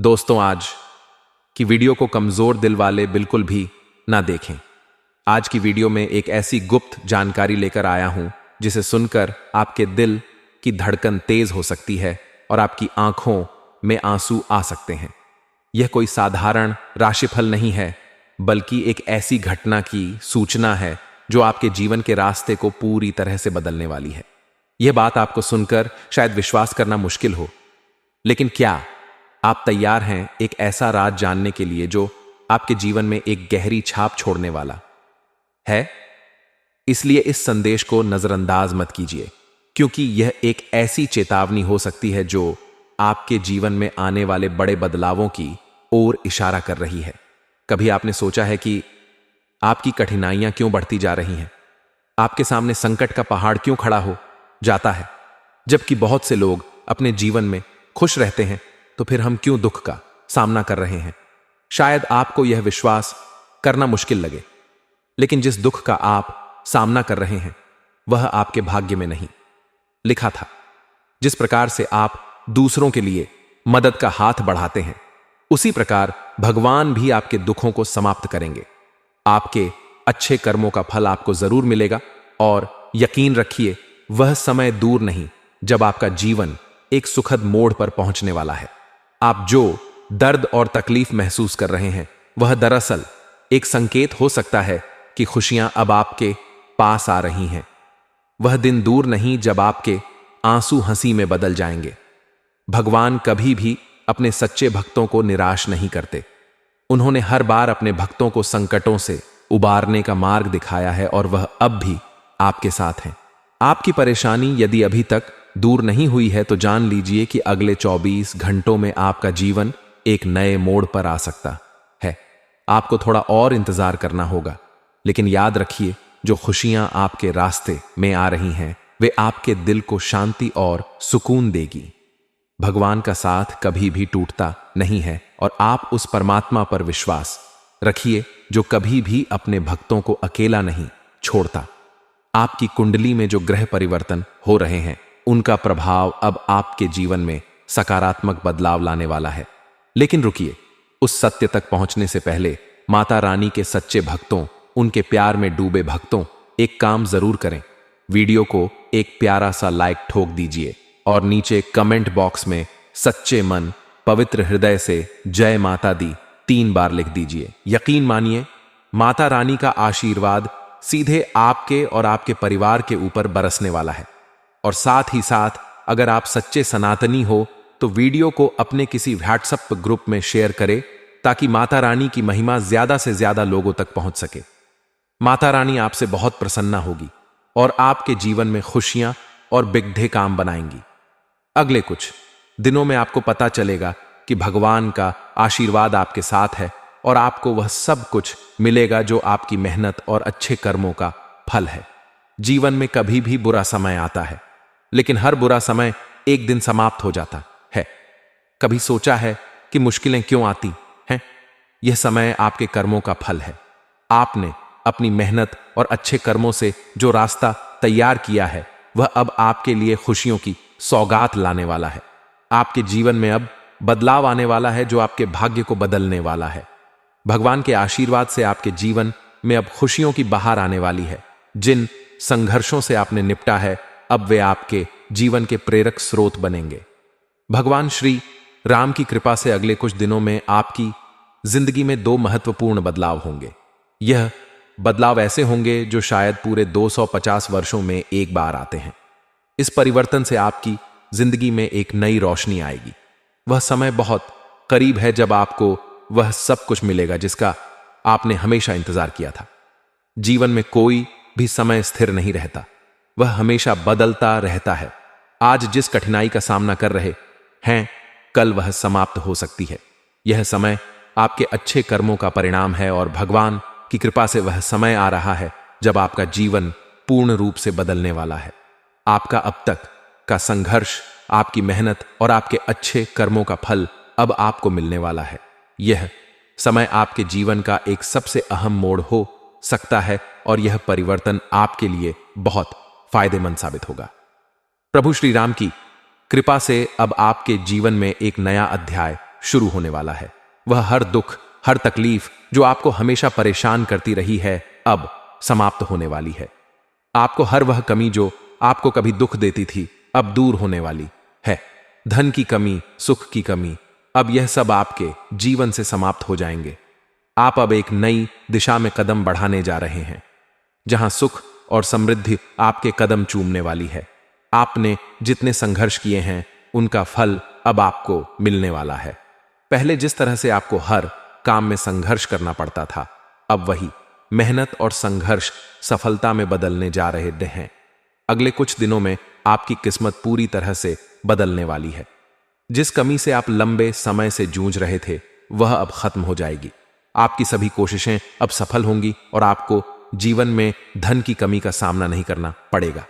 दोस्तों, आज की वीडियो को कमजोर दिल वाले बिल्कुल भी ना देखें। आज की वीडियो में एक ऐसी गुप्त जानकारी लेकर आया हूं जिसे सुनकर आपके दिल की धड़कन तेज हो सकती है और आपकी आंखों में आंसू आ सकते हैं। यह कोई साधारण राशिफल नहीं है, बल्कि एक ऐसी घटना की सूचना है जो आपके जीवन के रास्ते को पूरी तरह से बदलने वाली है। यह बात आपको सुनकर शायद विश्वास करना मुश्किल हो, लेकिन क्या आप तैयार हैं एक ऐसा राज जानने के लिए जो आपके जीवन में एक गहरी छाप छोड़ने वाला है? इसलिए इस संदेश को नजरअंदाज मत कीजिए, क्योंकि यह एक ऐसी चेतावनी हो सकती है जो आपके जीवन में आने वाले बड़े बदलावों की ओर इशारा कर रही है। कभी आपने सोचा है कि आपकी कठिनाइयां क्यों बढ़ती जा रही हैं? आपके सामने संकट का पहाड़ क्यों खड़ा हो जाता है? जबकि बहुत से लोग अपने जीवन में खुश रहते हैं, तो फिर हम क्यों दुख का सामना कर रहे हैं? शायद आपको यह विश्वास करना मुश्किल लगे, लेकिन जिस दुख का आप सामना कर रहे हैं वह आपके भाग्य में नहीं लिखा था। जिस प्रकार से आप दूसरों के लिए मदद का हाथ बढ़ाते हैं, उसी प्रकार भगवान भी आपके दुखों को समाप्त करेंगे। आपके अच्छे कर्मों का फल आपको जरूर मिलेगा, और यकीन रखिए, वह समय दूर नहीं जब आपका जीवन एक सुखद मोड़ पर पहुंचने वाला है। आप जो दर्द और तकलीफ महसूस कर रहे हैं, वह दरअसल एक संकेत हो सकता है कि खुशियां अब आपके पास आ रही हैं। वह दिन दूर नहीं जब आपके आंसू हंसी में बदल जाएंगे। भगवान कभी भी अपने सच्चे भक्तों को निराश नहीं करते। उन्होंने हर बार अपने भक्तों को संकटों से उबारने का मार्ग दिखाया है, और वह अब भी आपके साथ हैं। आपकी परेशानी यदि अभी तक दूर नहीं हुई है, तो जान लीजिए कि अगले 24 घंटों में आपका जीवन एक नए मोड़ पर आ सकता है। आपको थोड़ा और इंतजार करना होगा, लेकिन याद रखिए, जो खुशियां आपके रास्ते में आ रही हैं, वे आपके दिल को शांति और सुकून देगी। भगवान का साथ कभी भी टूटता नहीं है, और आप उस परमात्मा पर विश्वास रखिए जो कभी भी अपने भक्तों को अकेला नहीं छोड़ता। आपकी कुंडली में जो ग्रह परिवर्तन हो रहे हैं, उनका प्रभाव अब आपके जीवन में सकारात्मक बदलाव लाने वाला है। लेकिन रुकिए, उस सत्य तक पहुंचने से पहले माता रानी के सच्चे भक्तों, उनके प्यार में डूबे भक्तों, एक काम जरूर करें। वीडियो को एक प्यारा सा लाइक ठोक दीजिए और नीचे कमेंट बॉक्स में सच्चे मन, पवित्र हृदय से जय माता दी 3 बार लिख दीजिए। यकीन मानिए, माता रानी का आशीर्वाद सीधे आपके और आपके परिवार के ऊपर बरसने वाला है। और साथ ही साथ, अगर आप सच्चे सनातनी हो तो वीडियो को अपने किसी व्हाट्सएप ग्रुप में शेयर करें, ताकि माता रानी की महिमा ज्यादा से ज्यादा लोगों तक पहुंच सके। माता रानी आपसे बहुत प्रसन्न होगी और आपके जीवन में खुशियां और बिगड़े काम बनाएंगी। अगले कुछ दिनों में आपको पता चलेगा कि भगवान का आशीर्वाद आपके साथ है, और आपको वह सब कुछ मिलेगा जो आपकी मेहनत और अच्छे कर्मों का फल है। जीवन में कभी भी बुरा समय आता है, लेकिन हर बुरा समय एक दिन समाप्त हो जाता है। कभी सोचा है कि मुश्किलें क्यों आती हैं? यह समय आपके कर्मों का फल है। आपने अपनी मेहनत और अच्छे कर्मों से जो रास्ता तैयार किया है, वह अब आपके लिए खुशियों की सौगात लाने वाला है। आपके जीवन में अब बदलाव आने वाला है जो आपके भाग्य को बदलने वाला है। भगवान के आशीर्वाद से आपके जीवन में अब खुशियों की बहार आने वाली है। जिन संघर्षों से आपने निपटा है, अब वे आपके जीवन के प्रेरक स्रोत बनेंगे। भगवान श्री राम की कृपा से अगले कुछ दिनों में आपकी जिंदगी में 2 महत्वपूर्ण बदलाव होंगे। यह बदलाव ऐसे होंगे जो शायद पूरे 250 वर्षों में एक बार आते हैं। इस परिवर्तन से आपकी जिंदगी में एक नई रोशनी आएगी। वह समय बहुत करीब है जब आपको वह सब कुछ मिलेगा जिसका आपने हमेशा इंतजार किया था। जीवन में कोई भी समय स्थिर नहीं रहता, वह हमेशा बदलता रहता है। आज जिस कठिनाई का सामना कर रहे हैं, कल वह समाप्त हो सकती है। यह समय आपके अच्छे कर्मों का परिणाम है, और भगवान की कृपा से वह समय आ रहा है जब आपका जीवन पूर्ण रूप से बदलने वाला है। आपका अब तक का संघर्ष, आपकी मेहनत और आपके अच्छे कर्मों का फल अब आपको मिलने वाला है। यह समय आपके जीवन का एक सबसे अहम मोड़ हो सकता है, और यह परिवर्तन आपके लिए बहुत फायदेमंद साबित होगा। प्रभु श्री राम की कृपा से अब आपके जीवन में एक नया अध्याय शुरू होने वाला है। वह हर दुख, हर तकलीफ जो आपको हमेशा परेशान करती रही है, अब समाप्त होने वाली है। आपको हर वह कमी जो आपको कभी दुख देती थी, अब दूर होने वाली है। धन की कमी, सुख की कमी, अब यह सब आपके जीवन से समाप्त हो जाएंगे। आप अब एक नई दिशा में कदम बढ़ाने जा रहे हैं, जहां सुख और समृद्धि आपके कदम चूमने वाली है। आपने जितने संघर्ष किए हैं, उनका फल अब आपको मिलने वाला है। पहले जिस तरह से आपको हर काम में संघर्ष करना पड़ता था, अब वही मेहनत और संघर्ष सफलता में बदलने जा रहे हैं। अगले कुछ दिनों में आपकी किस्मत पूरी तरह से बदलने वाली है। जिस कमी से आप लंबे समय से जूझ रहे थे, वह अब खत्म हो जाएगी। आपकी सभी कोशिशें अब सफल होंगी और आपको जीवन में धन की कमी का सामना नहीं करना पड़ेगा।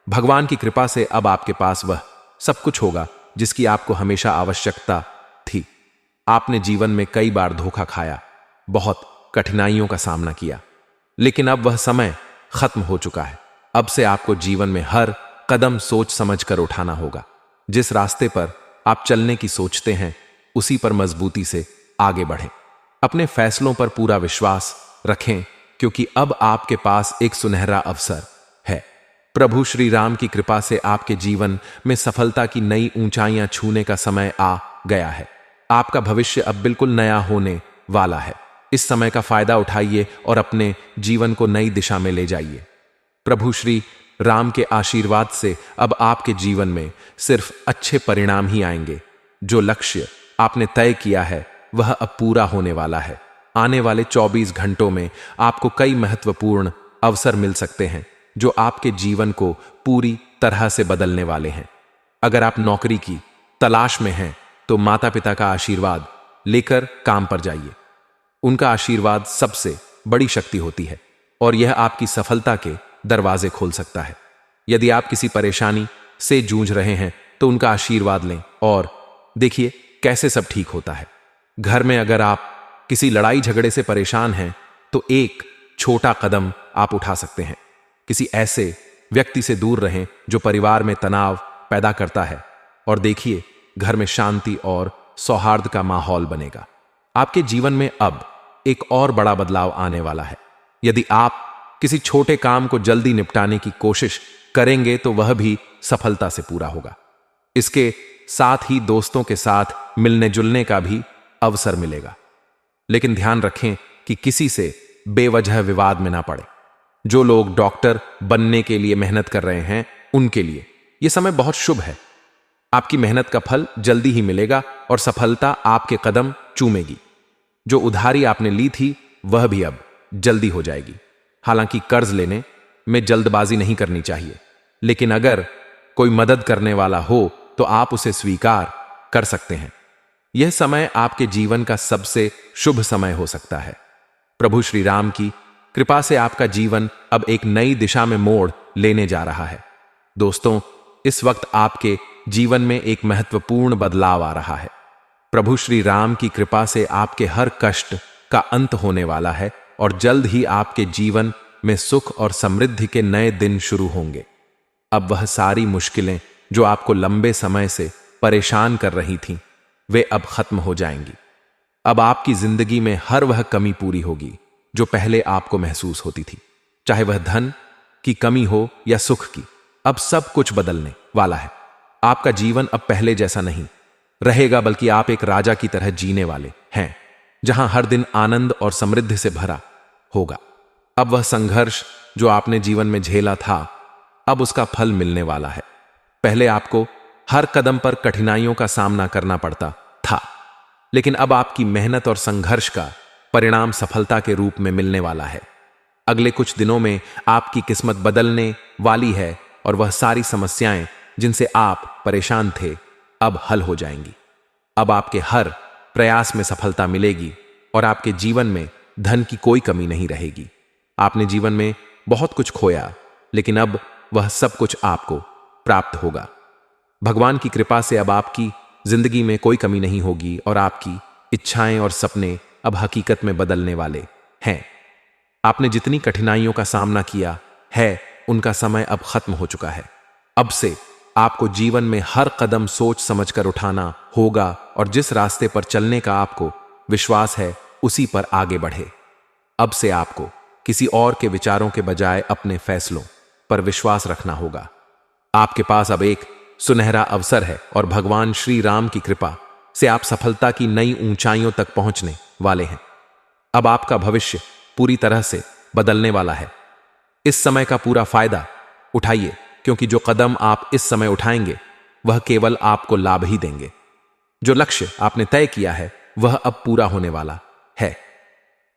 भगवान की कृपा से अब आपके पास वह सब कुछ होगा जिसकी आपको हमेशा आवश्यकता थी। आपने जीवन में कई बार धोखा खाया, बहुत कठिनाइयों का सामना किया, लेकिन अब वह समय खत्म हो चुका है। अब से आपको जीवन में हर कदम सोच समझ कर उठाना होगा। जिस रास्ते पर आप चलने की सोचते हैं, उसी पर मजबूती से आगे बढ़ें। अपने फैसलों पर पूरा विश्वास रखें, क्योंकि अब आपके पास एक सुनहरा अवसर है। प्रभु श्री राम की कृपा से आपके जीवन में सफलता की नई ऊंचाइयां छूने का समय आ गया है। आपका भविष्य अब बिल्कुल नया होने वाला है। इस समय का फायदा उठाइए और अपने जीवन को नई दिशा में ले जाइए। प्रभु श्री राम के आशीर्वाद से अब आपके जीवन में सिर्फ अच्छे परिणाम ही आएंगे। जो लक्ष्य आपने तय किया है, वह अब पूरा होने वाला है। आने वाले 24 घंटों में आपको कई महत्वपूर्ण अवसर मिल सकते हैं, जो आपके जीवन को पूरी तरह से बदलने वाले हैं। अगर आप नौकरी की तलाश में हैं, तो माता पिता का आशीर्वाद लेकर काम पर जाइए। उनका आशीर्वाद सबसे बड़ी शक्ति होती है और यह आपकी सफलता के दरवाजे खोल सकता है। यदि आप किसी परेशानी से जूझ रहे हैं, तो उनका आशीर्वाद लें और देखिए कैसे सब ठीक होता है। घर में अगर आप किसी लड़ाई झगड़े से परेशान हैं, तो एक छोटा कदम आप उठा सकते हैं। किसी ऐसे व्यक्ति से दूर रहें जो परिवार में तनाव पैदा करता है, और देखिए घर में शांति और सौहार्द का माहौल बनेगा। आपके जीवन में अब एक और बड़ा बदलाव आने वाला है। यदि आप किसी छोटे काम को जल्दी निपटाने की कोशिश करेंगे, तो वह भी सफलता से पूरा होगा। इसके साथ ही दोस्तों के साथ मिलने जुलने का भी अवसर मिलेगा, लेकिन ध्यान रखें कि किसी से बेवजह विवाद में ना पड़े। जो लोग डॉक्टर बनने के लिए मेहनत कर रहे हैं, उनके लिए यह समय बहुत शुभ है। आपकी मेहनत का फल जल्दी ही मिलेगा और सफलता आपके कदम चूमेगी। जो उधारी आपने ली थी, वह भी अब जल्दी हो जाएगी। हालांकि कर्ज लेने में जल्दबाजी नहीं करनी चाहिए, लेकिन अगर कोई मदद करने वाला हो, तो आप उसे स्वीकार कर सकते हैं। यह समय आपके जीवन का सबसे शुभ समय हो सकता है। प्रभु श्री राम की कृपा से आपका जीवन अब एक नई दिशा में मोड़ लेने जा रहा है। दोस्तों, इस वक्त आपके जीवन में एक महत्वपूर्ण बदलाव आ रहा है। प्रभु श्री राम की कृपा से आपके हर कष्ट का अंत होने वाला है और जल्द ही आपके जीवन में सुख और समृद्धि के नए दिन शुरू होंगे। अब वह सारी मुश्किलें जो आपको लंबे समय से परेशान कर रही थीं, वे अब खत्म हो जाएंगी। अब आपकी जिंदगी में हर वह कमी पूरी होगी जो पहले आपको महसूस होती थी, चाहे वह धन की कमी हो या सुख की। अब सब कुछ बदलने वाला है। आपका जीवन अब पहले जैसा नहीं रहेगा, बल्कि आप एक राजा की तरह जीने वाले हैं, जहां हर दिन आनंद और समृद्धि से भरा होगा। अब वह संघर्ष जो आपने जीवन में झेला था, अब उसका फल मिलने वाला है। पहले आपको हर कदम पर कठिनाइयों का सामना करना पड़ता था, लेकिन अब आपकी मेहनत और संघर्ष का परिणाम सफलता के रूप में मिलने वाला है। अगले कुछ दिनों में आपकी किस्मत बदलने वाली है और वह सारी समस्याएं जिनसे आप परेशान थे, अब हल हो जाएंगी। अब आपके हर प्रयास में सफलता मिलेगी और आपके जीवन में धन की कोई कमी नहीं रहेगी। आपने जीवन में बहुत कुछ खोया, लेकिन अब वह सब कुछ आपको प्राप्त होगा। भगवान की कृपा से अब आपकी जिंदगी में कोई कमी नहीं होगी और आपकी इच्छाएं और सपने अब हकीकत में बदलने वाले हैं। आपने जितनी कठिनाइयों का सामना किया है, उनका समय अब खत्म हो चुका है। अब से आपको जीवन में हर कदम सोच समझकर उठाना होगा और जिस रास्ते पर चलने का आपको विश्वास है उसी पर आगे बढ़े। अब से आपको किसी और के विचारों के बजाय अपने फैसलों पर विश्वास रखना होगा। आपके पास अब एक सुनहरा अवसर है और भगवान श्री राम की कृपा से आप सफलता की नई ऊंचाइयों तक पहुंचने वाले हैं। अब आपका भविष्य पूरी तरह से बदलने वाला है। इस समय का पूरा फायदा उठाइए, क्योंकि जो कदम आप इस समय उठाएंगे वह केवल आपको लाभ ही देंगे। जो लक्ष्य आपने तय किया है वह अब पूरा होने वाला है।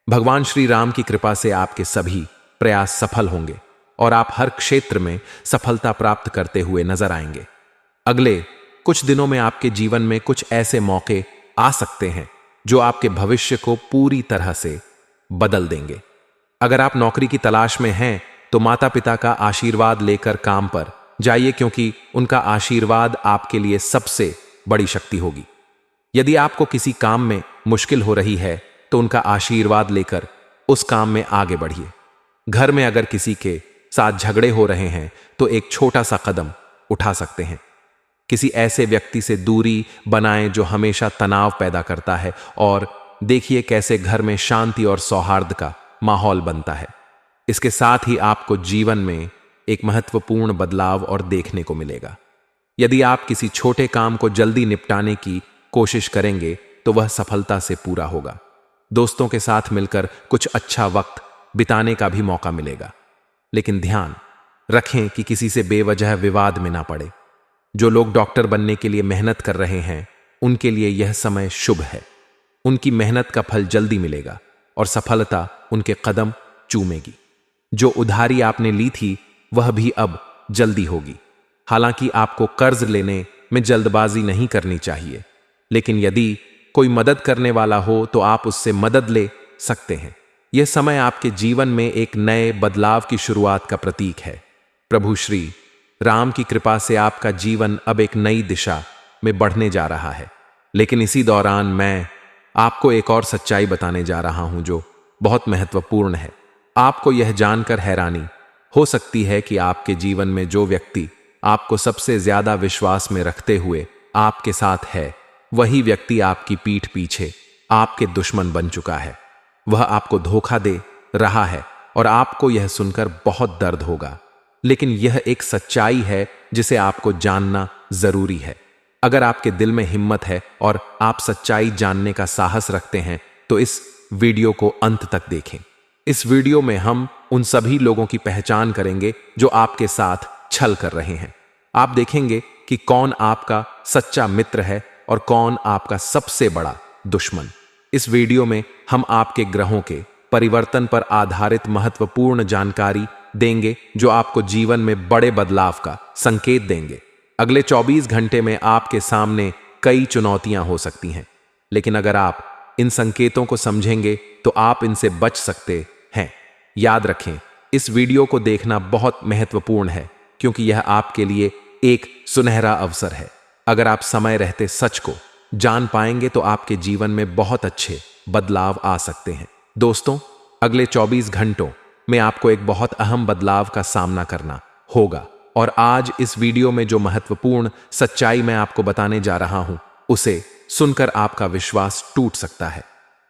भगवान श्री राम की कृपा से आपके सभी प्रयास सफल होंगे और आप हर क्षेत्र में सफलता प्राप्त करते हुए नजर आएंगे। अगले कुछ दिनों में आपके जीवन में कुछ ऐसे मौके आ सकते हैं जो आपके भविष्य को पूरी तरह से बदल देंगे। अगर आप नौकरी की तलाश में हैं तो माता पिता का आशीर्वाद लेकर काम पर जाइए, क्योंकि उनका आशीर्वाद आपके लिए सबसे बड़ी शक्ति होगी। यदि आपको किसी काम में मुश्किल हो रही है तो उनका आशीर्वाद लेकर उस काम में आगे बढ़िए। घर में अगर किसी के साथ झगड़े हो रहे हैं तो एक छोटा सा कदम उठा सकते हैं। किसी ऐसे व्यक्ति से दूरी बनाएं जो हमेशा तनाव पैदा करता है और देखिए कैसे घर में शांति और सौहार्द का माहौल बनता है। इसके साथ ही आपको जीवन में एक महत्वपूर्ण बदलाव और देखने को मिलेगा। यदि आप किसी छोटे काम को जल्दी निपटाने की कोशिश करेंगे तो वह सफलता से पूरा होगा। दोस्तों के साथ मिलकर कुछ अच्छा वक्त बिताने का भी मौका मिलेगा, लेकिन ध्यान रखें कि किसी से बेवजह विवाद में ना पड़े। जो लोग डॉक्टर बनने के लिए मेहनत कर रहे हैं उनके लिए यह समय शुभ है। उनकी मेहनत का फल जल्दी मिलेगा और सफलता उनके कदम चूमेगी। जो उधारी आपने ली थी वह भी अब जल्दी होगी। हालांकि आपको कर्ज लेने में जल्दबाजी नहीं करनी चाहिए, लेकिन यदि कोई मदद करने वाला हो तो आप उससे मदद ले सकते हैं। यह समय आपके जीवन में एक नए बदलाव की शुरुआत का प्रतीक है। प्रभु श्री राम की कृपा से आपका जीवन अब एक नई दिशा में बढ़ने जा रहा है। लेकिन इसी दौरान मैं आपको एक और सच्चाई बताने जा रहा हूं जो बहुत महत्वपूर्ण है। आपको यह जानकर हैरानी हो सकती है कि आपके जीवन में जो व्यक्ति आपको सबसे ज्यादा विश्वास में रखते हुए आपके साथ है, वही व्यक्ति आपकी पीठ पीछे आपके दुश्मन बन चुका है। वह आपको धोखा दे रहा है और आपको यह सुनकर बहुत दर्द होगा, लेकिन यह एक सच्चाई है जिसे आपको जानना जरूरी है। अगर आपके दिल में हिम्मत है और आप सच्चाई जानने का साहस रखते हैं तो इस वीडियो को अंत तक देखें। इस वीडियो में हम उन सभी लोगों की पहचान करेंगे जो आपके साथ छल कर रहे हैं। आप देखेंगे कि कौन आपका सच्चा मित्र है और कौन आपका सबसे बड़ा दुश्मन। इस वीडियो में हम आपके ग्रहों के परिवर्तन पर आधारित महत्वपूर्ण जानकारी देंगे जो आपको जीवन में बड़े बदलाव का संकेत देंगे। अगले 24 घंटे में आपके सामने कई चुनौतियां हो सकती हैं, लेकिन अगर आप इन संकेतों को समझेंगे तो आप इनसे बच सकते हैं। याद रखें, इस वीडियो को देखना बहुत महत्वपूर्ण है क्योंकि यह आपके लिए एक सुनहरा अवसर है। अगर आप समय रहते सच को जान पाएंगे तो आपके जीवन में बहुत अच्छे बदलाव आ सकते हैं। दोस्तों, अगले 24 घंटों में आपको एक बहुत अहम बदलाव का सामना करना होगा और आज इस वीडियो में जो महत्वपूर्ण सच्चाई मैं आपको बताने जा रहा हूं उसे सुनकर आपका विश्वास टूट सकता है।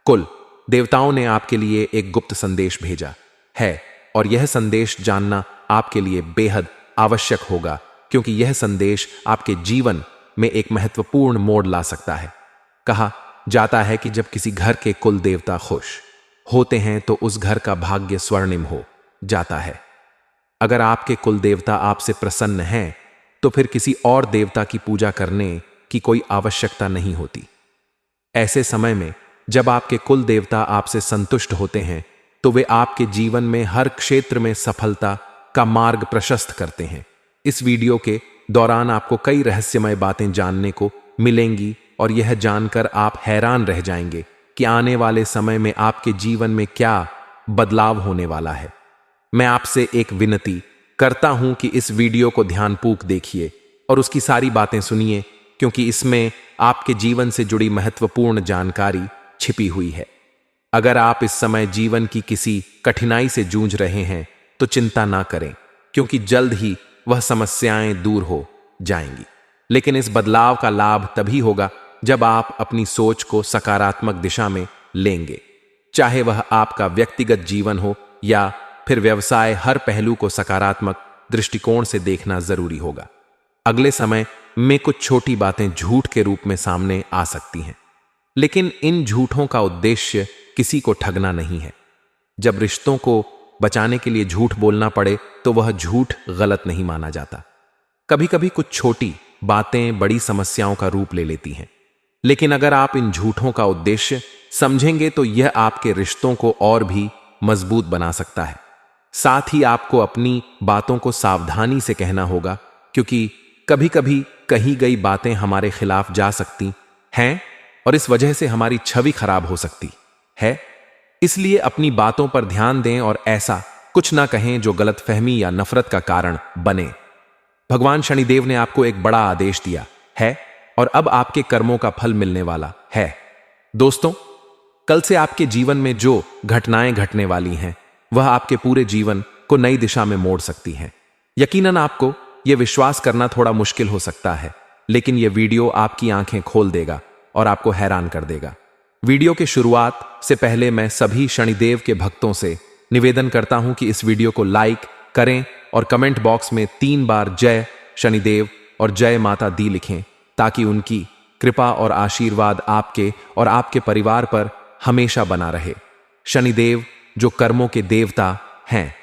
कुल देवताओं ने आपके लिए एक गुप्त संदेश भेजा है और यह संदेश जानना आपके लिए बेहद आवश्यक होगा, क्योंकि यह संदेश आपके जीवन में एक महत्वपूर्ण मोड़ ला सकता है। कहा जाता है कि जब किसी घर के कुल देवता खुश होते हैं तो उस घर का भाग्य स्वर्णिम हो जाता है। अगर आपके कुल देवता आपसे प्रसन्न हैं तो फिर किसी और देवता की पूजा करने की कोई आवश्यकता नहीं होती। ऐसे समय में जब आपके कुल देवता आपसे संतुष्ट होते हैं तो वे आपके जीवन में हर क्षेत्र में सफलता का मार्ग प्रशस्त करते हैं। इस वीडियो के दौरान आपको कई रहस्यमय बातें जानने को मिलेंगी और यह जानकर आप हैरान रह जाएंगे कि आने वाले समय में आपके जीवन में क्या बदलाव होने वाला है। मैं आपसे एक विनती करता हूं कि इस वीडियो को ध्यानपूर्वक देखिए और उसकी सारी बातें सुनिए, क्योंकि इसमें आपके जीवन से जुड़ी महत्वपूर्ण जानकारी छिपी हुई है। अगर आप इस समय जीवन की किसी कठिनाई से जूझ रहे हैं तो चिंता ना करें, क्योंकि जल्द ही वह समस्याएं दूर हो जाएंगी। लेकिन इस बदलाव का लाभ तभी होगा जब आप अपनी सोच को सकारात्मक दिशा में लेंगे। चाहे वह आपका व्यक्तिगत जीवन हो या फिर व्यवसाय, हर पहलू को सकारात्मक दृष्टिकोण से देखना जरूरी होगा। अगले समय में कुछ छोटी बातें झूठ के रूप में सामने आ सकती हैं, लेकिन इन झूठों का उद्देश्य किसी को ठगना नहीं है। जब रिश्तों को बचाने के लिए झूठ बोलना पड़े तो वह झूठ गलत नहीं माना जाता। कभी कभी कुछ छोटी बातें बड़ी समस्याओं का रूप ले लेती हैं, लेकिन अगर आप इन झूठों का उद्देश्य समझेंगे तो यह आपके रिश्तों को और भी मजबूत बना सकता है। साथ ही आपको अपनी बातों को सावधानी से कहना होगा, क्योंकि कभी कभी कही गई बातें हमारे खिलाफ जा सकती हैं और इस वजह से हमारी छवि खराब हो सकती है। इसलिए अपनी बातों पर ध्यान दें और ऐसा कुछ ना कहें जो गलतफहमी या नफरत का कारण बने। भगवान शनिदेव ने आपको एक बड़ा आदेश दिया है और अब आपके कर्मों का फल मिलने वाला है। दोस्तों, कल से आपके जीवन में जो घटनाएं घटने वाली हैं वह आपके पूरे जीवन को नई दिशा में मोड़ सकती हैं। यकीनन आपको यह विश्वास करना थोड़ा मुश्किल हो सकता है, लेकिन यह वीडियो आपकी आंखें खोल देगा और आपको हैरान कर देगा। वीडियो के शुरुआत से पहले मैं सभी शनिदेव के भक्तों से निवेदन करता हूं कि इस वीडियो को लाइक करें और कमेंट बॉक्स में 3 बार जय शनिदेव और जय माता दी लिखें, ताकि उनकी कृपा और आशीर्वाद आपके और आपके परिवार पर हमेशा बना रहे। शनिदेव जो कर्मों के देवता हैं,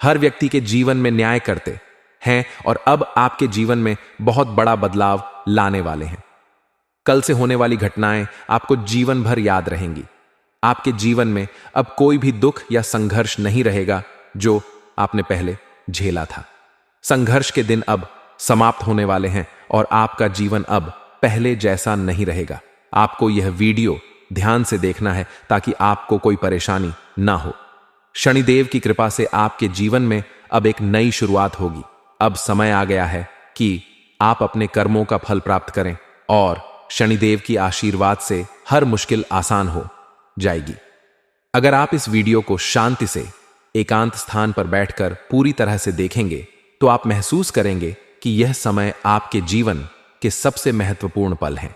हर व्यक्ति के जीवन में न्याय करते हैं और अब आपके जीवन में बहुत बड़ा बदलाव लाने वाले हैं। कल से होने वाली घटनाएं आपको जीवन भर याद रहेंगी। आपके जीवन में अब कोई भी दुख या संघर्ष नहीं रहेगा जो आपने पहले झेला था। संघर्ष के दिन अब समाप्त होने वाले हैं और आपका जीवन अब पहले जैसा नहीं रहेगा। आपको यह वीडियो ध्यान से देखना है ताकि आपको कोई परेशानी ना हो। शनिदेव की कृपा से आपके जीवन में अब एक नई शुरुआत होगी। अब समय आ गया है कि आप अपने कर्मों का फल प्राप्त करें और शनिदेव की आशीर्वाद से हर मुश्किल आसान हो जाएगी। अगर आप इस वीडियो को शांति से एकांत स्थान पर बैठकर पूरी तरह से देखेंगे तो आप महसूस करेंगे कि यह समय आपके जीवन के सबसे महत्वपूर्ण पल हैं।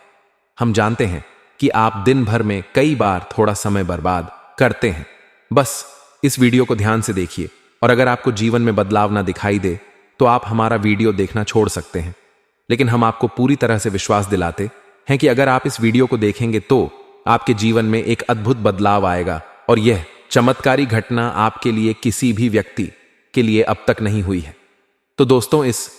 हम जानते हैं कि आप दिन भर में कई बार थोड़ा समय बर्बाद करते हैं। बस इस वीडियो को ध्यान से देखिए और अगर आपको जीवन में बदलाव ना दिखाई दे तो आप हमारा वीडियो देखना छोड़ सकते हैं। लेकिन हम आपको पूरी तरह से विश्वास दिलाते हैं कि अगर आप इस वीडियो को देखेंगे तो आपके जीवन में एक अद्भुत बदलाव आएगा और यह चमत्कारी घटना आपके लिए किसी भी व्यक्ति के लिए अब तक नहीं हुई है। तो दोस्तों, इस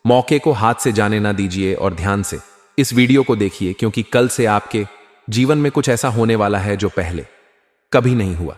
मौके को हाथ से जाने ना दीजिए और ध्यान से इस वीडियो को देखिए, क्योंकि कल से आपके जीवन में कुछ ऐसा होने वाला है जो पहले कभी नहीं हुआ।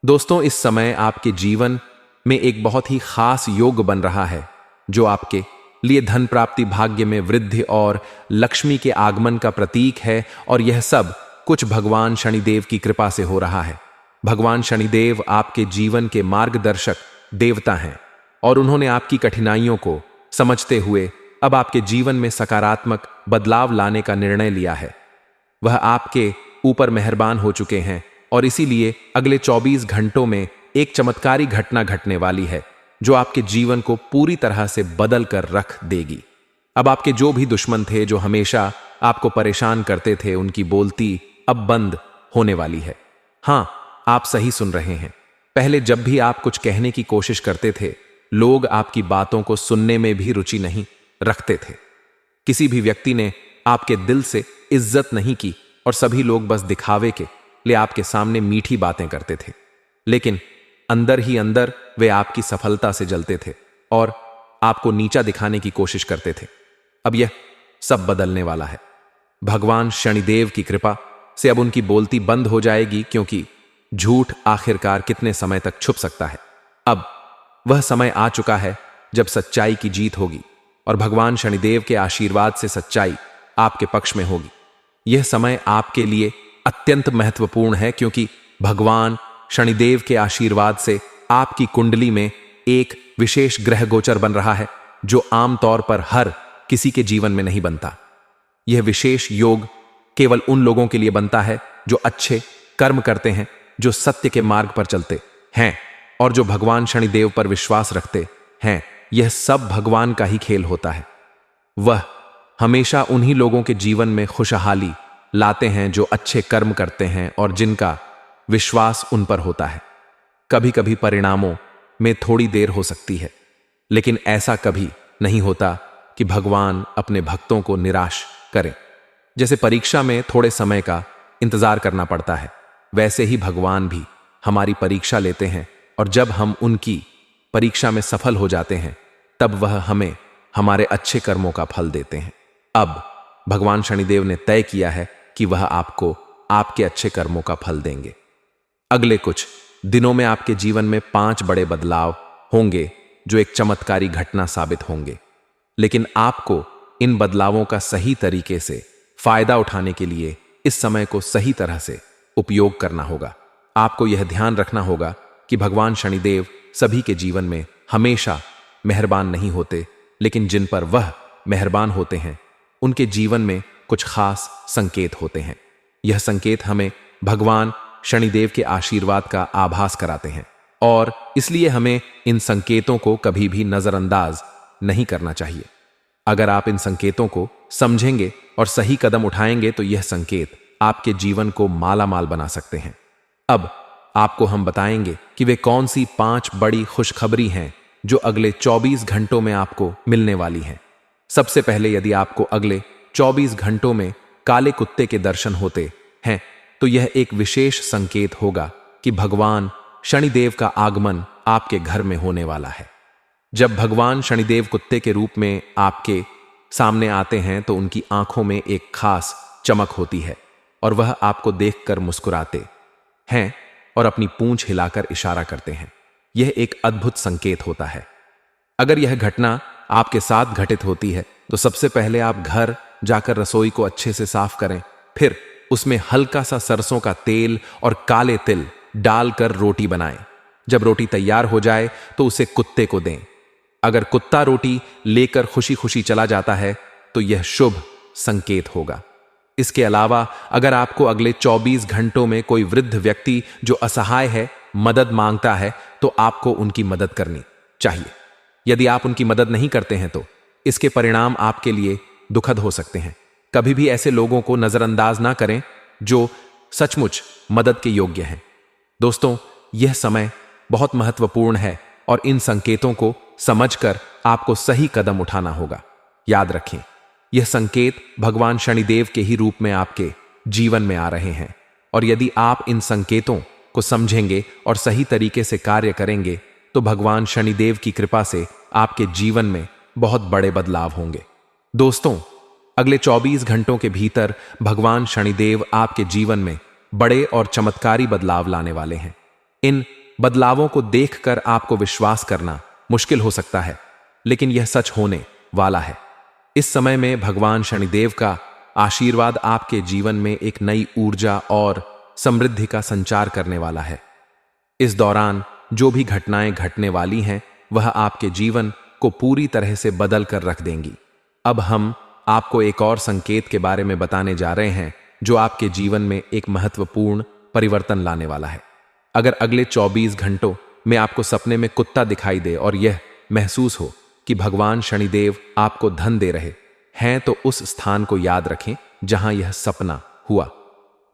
दोस्तों, इस समय आपके जीवन में एक बहुत ही खास योग बन रहा है जो आपके लिए धन प्राप्ति, भाग्य में वृद्धि और लक्ष्मी के आगमन का प्रतीक है और यह सब कुछ भगवान शनिदेव की कृपा से हो रहा है। भगवान शनिदेव आपके जीवन के मार्गदर्शक देवता हैं और उन्होंने आपकी कठिनाइयों को समझते हुए अब आपके जीवन में सकारात्मक बदलाव लाने का निर्णय लिया है। वह आपके ऊपर मेहरबान हो चुके हैं और इसीलिए अगले 24 घंटों में एक चमत्कारी घटना घटने वाली है जो आपके जीवन को पूरी तरह से बदल कर रख देगी। अब आपके जो भी दुश्मन थे, जो हमेशा आपको परेशान करते थे, उनकी बोलती अब बंद होने वाली है। हां, आप सही सुन रहे हैं। पहले जब भी आप कुछ कहने की कोशिश करते थे, लोग आपकी बातों को सुनने में भी रुचि नहीं रखते थे। किसी भी व्यक्ति ने आपके दिल से इज्जत नहीं की और सभी लोग बस दिखावे के लिए आपके सामने मीठी बातें करते थे, लेकिन अंदर ही अंदर वे आपकी सफलता से जलते थे और आपको नीचा दिखाने की कोशिश करते थे। अब यह सब बदलने वाला है। भगवान शनिदेव की कृपा से अब उनकी बोलती बंद हो जाएगी, क्योंकि झूठ आखिरकार कितने समय तक छुप सकता है। अब वह समय आ चुका है जब सच्चाई की जीत होगी और भगवान शनिदेव के आशीर्वाद से सच्चाई आपके पक्ष में होगी। यह समय आपके लिए अत्यंत महत्वपूर्ण है, क्योंकि भगवान शनिदेव के आशीर्वाद से आपकी कुंडली में एक विशेष ग्रह गोचर बन रहा है जो आमतौर पर हर किसी के जीवन में नहीं बनता। यह विशेष योग केवल उन लोगों के लिए बनता है जो अच्छे कर्म करते हैं, जो सत्य के मार्ग पर चलते हैं और जो भगवान शनिदेव पर विश्वास रखते हैं। यह सब भगवान का ही खेल होता है। वह हमेशा उन्हीं लोगों के जीवन में खुशहाली लाते हैं जो अच्छे कर्म करते हैं और जिनका विश्वास उन पर होता है। कभी कभी परिणामों में थोड़ी देर हो सकती है, लेकिन ऐसा कभी नहीं होता कि भगवान अपने भक्तों को निराश करें। जैसे परीक्षा में थोड़े समय का इंतजार करना पड़ता है, वैसे ही भगवान भी हमारी परीक्षा लेते हैं और जब हम उनकी परीक्षा में सफल हो जाते हैं तब वह हमें हमारे अच्छे कर्मों का फल देते हैं। अब भगवान शनिदेव ने तय किया है कि वह आपको आपके अच्छे कर्मों का फल देंगे। अगले कुछ दिनों में आपके जीवन में 5 बड़े बदलाव होंगे जो एक चमत्कारी घटना साबित होंगे, लेकिन आपको इन बदलावों का सही तरीके से फायदा उठाने के लिए इस समय को सही तरह से उपयोग करना होगा। आपको यह ध्यान रखना होगा कि भगवान शनिदेव सभी के जीवन में हमेशा मेहरबान नहीं होते, लेकिन जिन पर वह मेहरबान होते हैं उनके जीवन में कुछ खास संकेत होते हैं। यह संकेत हमें भगवान शनिदेव के आशीर्वाद का आभास कराते हैं और इसलिए हमें इन संकेतों को कभी भी नजरअंदाज नहीं करना चाहिए। अगर आप इन संकेतों को समझेंगे और सही कदम उठाएंगे तो यह संकेत आपके जीवन को मालामाल बना सकते हैं। अब आपको हम बताएंगे कि वे कौन सी 5 बड़ी खुशखबरी हैं जो अगले 24 घंटों में आपको मिलने वाली हैं। सबसे पहले, यदि आपको अगले 24 घंटों में काले कुत्ते के दर्शन होते हैं तो यह एक विशेष संकेत होगा कि भगवान शनिदेव का आगमन आपके घर में होने वाला है। जब भगवान शनिदेव कुत्ते के रूप में आपके सामने आते हैं तो उनकी आंखों में एक खास चमक होती है और वह आपको देखकर मुस्कुराते हैं और अपनी पूंछ हिलाकर इशारा करते हैं। यह एक अद्भुत संकेत होता है। अगर यह घटना आपके साथ घटित होती है तो सबसे पहले आप घर जाकर रसोई को अच्छे से साफ करें, फिर उसमें हल्का सा सरसों का तेल और काले तिल डालकर रोटी बनाएं। जब रोटी तैयार हो जाए तो उसे कुत्ते को दें। अगर कुत्ता रोटी लेकर खुशी खुशी चला जाता है तो यह शुभ संकेत होगा। इसके अलावा अगर आपको अगले 24 घंटों में कोई वृद्ध व्यक्ति जो असहाय है मदद मांगता है तो आपको उनकी मदद करनी चाहिए। यदि आप उनकी मदद नहीं करते हैं तो इसके परिणाम आपके लिए दुखद हो सकते हैं। कभी भी ऐसे लोगों को नजरअंदाज ना करें जो सचमुच मदद के योग्य हैं। दोस्तों, यह समय बहुत महत्वपूर्ण है और इन संकेतों को समझकर आपको सही कदम उठाना होगा। याद रखें, यह संकेत भगवान शनिदेव के ही रूप में आपके जीवन में आ रहे हैं और यदि आप इन संकेतों को समझेंगे और सही तरीके से कार्य करेंगे तो भगवान शनिदेव की कृपा से आपके जीवन में बहुत बड़े बदलाव होंगे। दोस्तों, अगले 24 घंटों के भीतर भगवान शनिदेव आपके जीवन में बड़े और चमत्कारी बदलाव लाने वाले हैं। इन बदलावों को देखकर आपको विश्वास करना मुश्किल हो सकता है, लेकिन यह सच होने वाला है। इस समय में भगवान शनिदेव का आशीर्वाद आपके जीवन में एक नई ऊर्जा और समृद्धि का संचार करने वाला है। इस दौरान जो भी घटनाएं घटने वाली हैं वह आपके जीवन को पूरी तरह से बदल कर रख देंगी। अब हम आपको एक और संकेत के बारे में बताने जा रहे हैं जो आपके जीवन में एक महत्वपूर्ण परिवर्तन लाने वाला है। अगर अगले 24 घंटों में आपको सपने में कुत्ता दिखाई दे और यह महसूस हो कि भगवान शनिदेव आपको धन दे रहे हैं तो उस स्थान को याद रखें जहां यह सपना हुआ।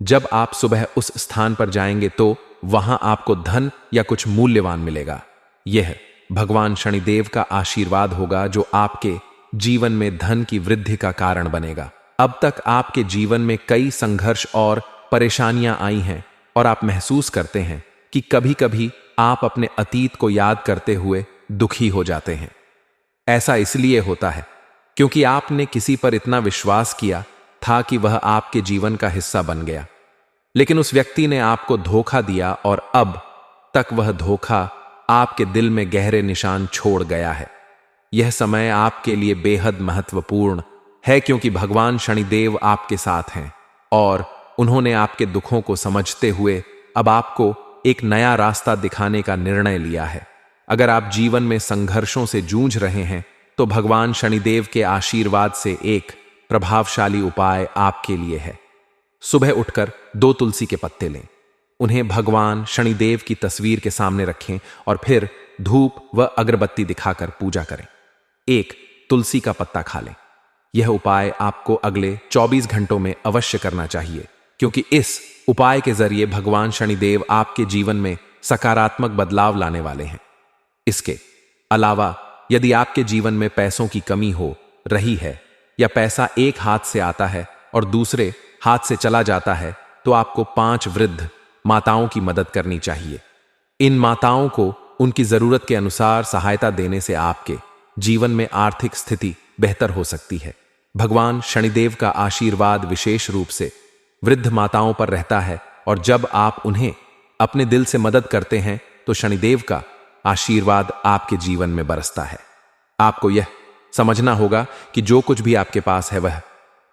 जब आप सुबह उस स्थान पर जाएंगे तो वहां आपको धन या कुछ मूल्यवान मिलेगा। यह भगवान शनिदेव का आशीर्वाद होगा जो आपके जीवन में धन की वृद्धि का कारण बनेगा। अब तक आपके जीवन में कई संघर्ष और परेशानियां आई हैं और आप महसूस करते हैं कि कभी कभी आप अपने अतीत को याद करते हुए दुखी हो जाते हैं। ऐसा इसलिए होता है क्योंकि आपने किसी पर इतना विश्वास किया था कि वह आपके जीवन का हिस्सा बन गया, लेकिन उस व्यक्ति ने आपको धोखा दिया और अब तक वह धोखा आपके दिल में गहरे निशान छोड़ गया है। यह समय आपके लिए बेहद महत्वपूर्ण है क्योंकि भगवान शनिदेव आपके साथ हैं और उन्होंने आपके दुखों को समझते हुए अब आपको एक नया रास्ता दिखाने का निर्णय लिया है। अगर आप जीवन में संघर्षों से जूझ रहे हैं तो भगवान शनिदेव के आशीर्वाद से एक प्रभावशाली उपाय आपके लिए है। सुबह उठकर 2 तुलसी के पत्ते लें, उन्हें भगवान शनिदेव की तस्वीर के सामने रखें और फिर धूप व अगरबत्ती दिखाकर पूजा करें। 1 तुलसी का पत्ता खा लें। यह उपाय आपको अगले 24 घंटों में अवश्य करना चाहिए, क्योंकि इस उपाय के जरिए भगवान शनिदेव आपके जीवन में सकारात्मक बदलाव लाने वाले हैं। इसके अलावा यदि आपके जीवन में पैसों की कमी हो रही है या पैसा एक हाथ से आता है और दूसरे हाथ से चला जाता है, तो आपको 5 वृद्ध माताओं की मदद करनी चाहिए। इन माताओं को उनकी जरूरत के अनुसार सहायता देने से आपके जीवन में आर्थिक स्थिति बेहतर हो सकती है। भगवान शनिदेव का आशीर्वाद विशेष रूप से वृद्ध माताओं पर रहता है और जब आप उन्हें अपने दिल से मदद करते हैं तो शनिदेव का आशीर्वाद आपके जीवन में बरसता है। आपको यह समझना होगा कि जो कुछ भी आपके पास है वह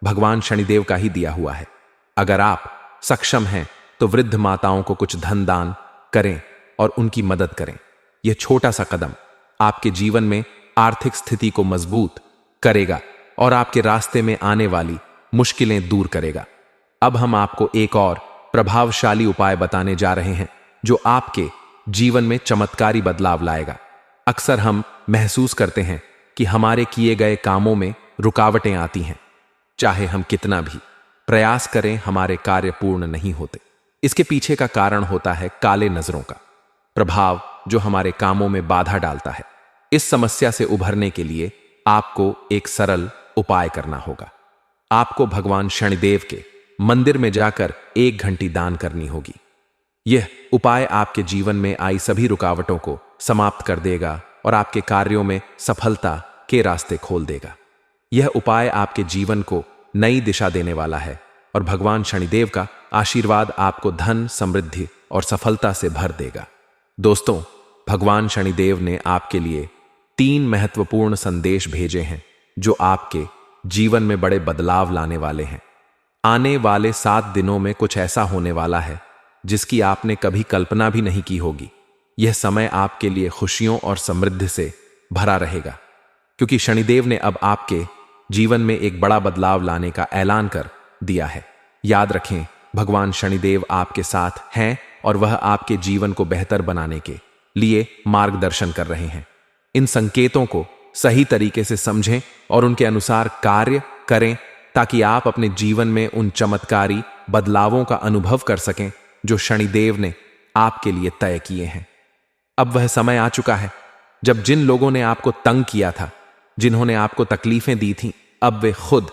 भगवान शनिदेव का ही दिया हुआ है। अगर आप सक्षम हैं तो वृद्ध माताओं को कुछ धन दान करें और उनकी मदद करें। यह छोटा सा कदम आपके जीवन में आर्थिक स्थिति को मजबूत करेगा और आपके रास्ते में आने वाली मुश्किलें दूर करेगा। अब हम आपको एक और प्रभावशाली उपाय बताने जा रहे हैं जो आपके जीवन में चमत्कारी बदलाव लाएगा। अक्सर हम महसूस करते हैं कि हमारे किए गए कामों में रुकावटें आती हैं। चाहे हम कितना भी प्रयास करें, हमारे कार्य पूर्ण नहीं होते। इसके पीछे का कारण होता है काले नजरों का प्रभाव जो हमारे कामों में बाधा डालता है। इस समस्या से उभरने के लिए आपको एक सरल उपाय करना होगा। आपको भगवान शनिदेव के मंदिर में जाकर 1 घंटी दान करनी होगी। यह उपाय आपके जीवन में आई सभी रुकावटों को समाप्त कर देगा और आपके कार्यों में सफलता के रास्ते खोल देगा। यह उपाय आपके जीवन को नई दिशा देने वाला है और भगवान शनिदेव का आशीर्वाद आपको धन, समृद्धि और सफलता से भर देगा। दोस्तों, भगवान शनिदेव ने आपके लिए 3 महत्वपूर्ण संदेश भेजे हैं जो आपके जीवन में बड़े बदलाव लाने वाले हैं। आने वाले 7 दिनों में कुछ ऐसा होने वाला है जिसकी आपने कभी कल्पना भी नहीं की होगी। यह समय आपके लिए खुशियों और समृद्धि से भरा रहेगा, क्योंकि शनिदेव ने अब आपके जीवन में एक बड़ा बदलाव लाने का ऐलान कर दिया है। याद रखें, भगवान शनिदेव आपके साथ हैं और वह आपके जीवन को बेहतर बनाने के लिए मार्गदर्शन कर रहे हैं। इन संकेतों को सही तरीके से समझें और उनके अनुसार कार्य करें ताकि आप अपने जीवन में उन चमत्कारी बदलावों का अनुभव कर सकें जो शनिदेव ने आपके लिए तय किए हैं। अब वह समय आ चुका है जब जिन लोगों ने आपको तंग किया था, जिन्होंने आपको तकलीफें दी थीं, अब वे खुद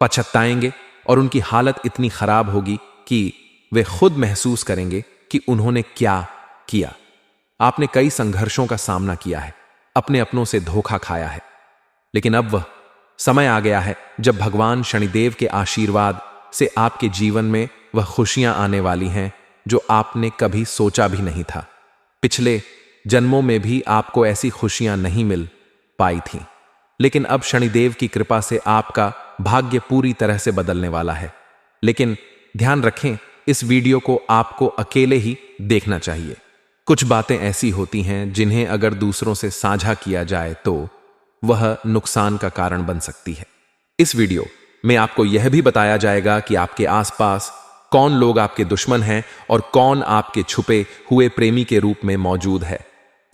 पछताएंगे और उनकी हालत इतनी खराब होगी कि वे खुद महसूस करेंगे कि उन्होंने क्या किया। आपने कई संघर्षों का सामना किया है, अपने अपनों से धोखा खाया है, लेकिन अब वह समय आ गया है जब भगवान शनिदेव के आशीर्वाद से आपके जीवन में वह खुशियां आने वाली हैं जो आपने कभी सोचा भी नहीं था। पिछले जन्मों में भी आपको ऐसी खुशियां नहीं मिल पाई थीं, लेकिन अब शनिदेव की कृपा से आपका भाग्य पूरी तरह से बदलने वाला है। लेकिन ध्यान रखें, इस वीडियो को आपको अकेले ही देखना चाहिए। कुछ बातें ऐसी होती हैं जिन्हें अगर दूसरों से साझा किया जाए तो वह नुकसान का कारण बन सकती है। इस वीडियो में आपको यह भी बताया जाएगा कि आपके आसपास कौन लोग आपके दुश्मन हैं और कौन आपके छुपे हुए प्रेमी के रूप में मौजूद है।